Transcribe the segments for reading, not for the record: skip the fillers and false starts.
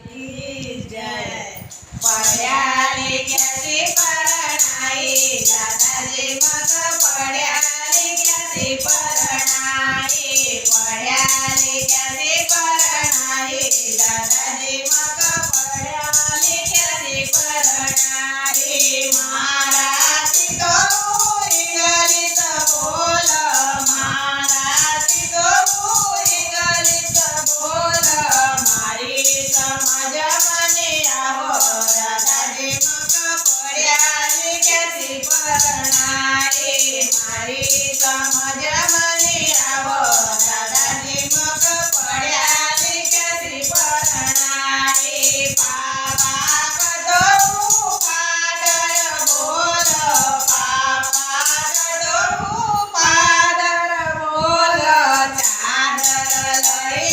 जय पढ़्या लिख्या से परणाए दादाजी मग पढ़्या लिख्या से परणाए पढ़्या लिख्या से परणाए दादाजी मग पढ़्या लिख्या से परणाए महाराज तो इंग्लिश बोल महाराज तो इंग्लिश बोल मारी समझ मने आवो दादाजी मग पढ़्या लिख्या से परणाए मारी समझ मने आवो दादाजी मग पढ़्या लिख्या से परणाए पापा कदो फादर बोल पापा कदो फादर बोल चादर लई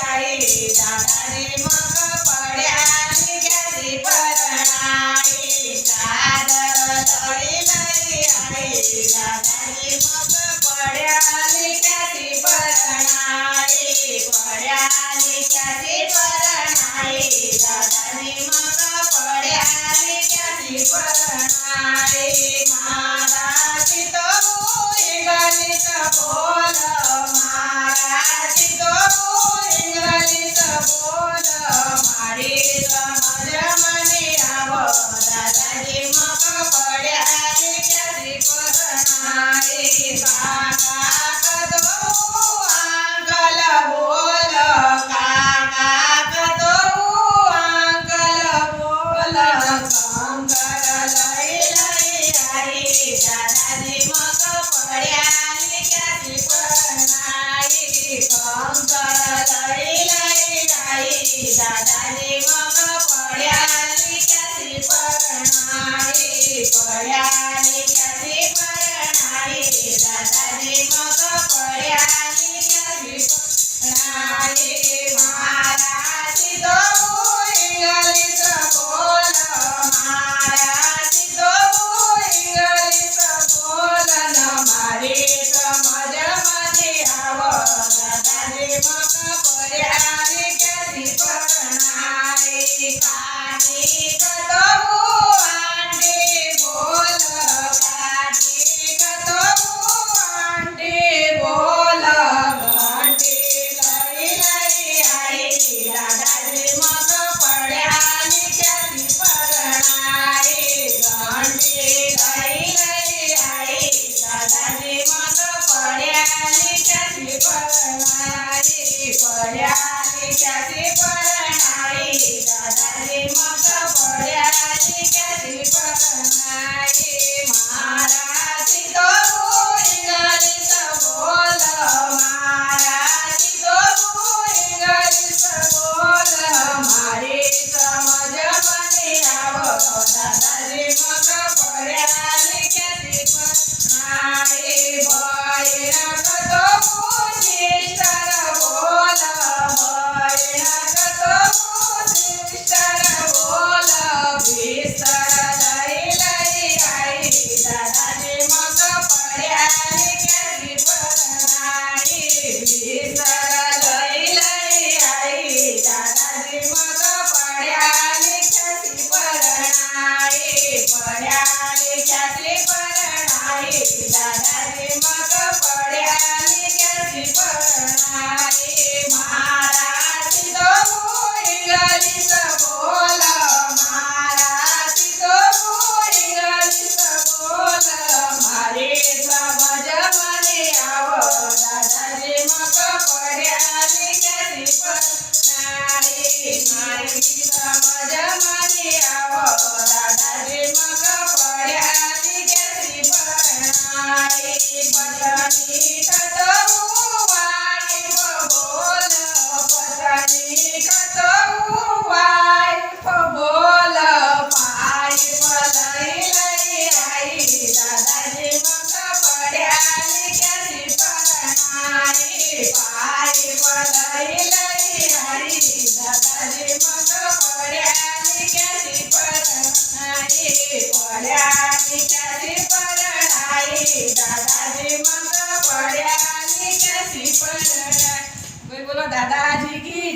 आई दादाजी मग पढ़्या लिख्या से परणाए चादर लई आई दादाजी मग पढ़्या लिख्या से परणाए पढ़्या लिख्या से परणाए दादाजी मग पढ़्या लिख्या से परणाए महाराज तो इंग्लिश बोल महाराज तो इंग्लिश बोल मारी समझ मने आवो दादाजी मग पढ़्या लिख्या से परणाए काका कदो अंकल बोल काका कदो अंकल बोल कंकर लई आई दादाजी मग पढ़्या लिख्या से परणाए कंकर लई आई दादाजी मग पढ़्या लिख्या से परणाए पढ़्या लिख्या से परणाए दादाजी मग पढ़्या लिख्या से परणाए महाराज तो इंग्लिश बोल महाराज तो इंग्लिश बोल मारी समझ मने आवो दादाजी मग पढ़्या लिख्या से परणाए काकी कदो आंटी बोल काकी कदो आंटी बोल घंटी लई आई दादाजी मग पढ़्या लिख्या से परणाए घंटी लई आई दादाजी मग पढ़्या लिख्या से परणाए पढ़्या लिख्या से परणाए दादाजी मग पढ़्या लिख्या से परणाए महाराज तो इंग्लिश बोल महाराज तो इंग्लिश बोल मारी समझ मने आवो दादाजी मग पढ़्या लिख्या से परणाए बहिण कदो सिस्टर बोल बहिण कदो सिस्टर बोल बिस्तर लई आई दादाजी मग पढ़्या लिख्या से परणाए बिस्तर लई आई दादाजी मग पढ़्या लिख्या से परणाए पढ़्या लिख्या से परणाए दादाजी मग पढ़्या लिख्या से परणाए महाराज तो इंग्लिश बोल महाराज तो इंग्लिश बोल मारी समझ मने आवो दादाजी मग पढ़्या लिख्या से परणाए मारी समझ मने आवो दादाजी मग पढ़्या लिख्या से परणाए पत्नी कदो वाइफ बोल पत्नी कदो वाइफ बोल पाइप लई आई दादाजी मग पढ़्या लिख्या से परणाए पाइप लई आई दादाजी मग पढ़्या लिख्या से परणाए पढ़्या लिख्या से परणाए दादाजी मग पढ़्या लिख्या से परणाए बोलो दादाजी की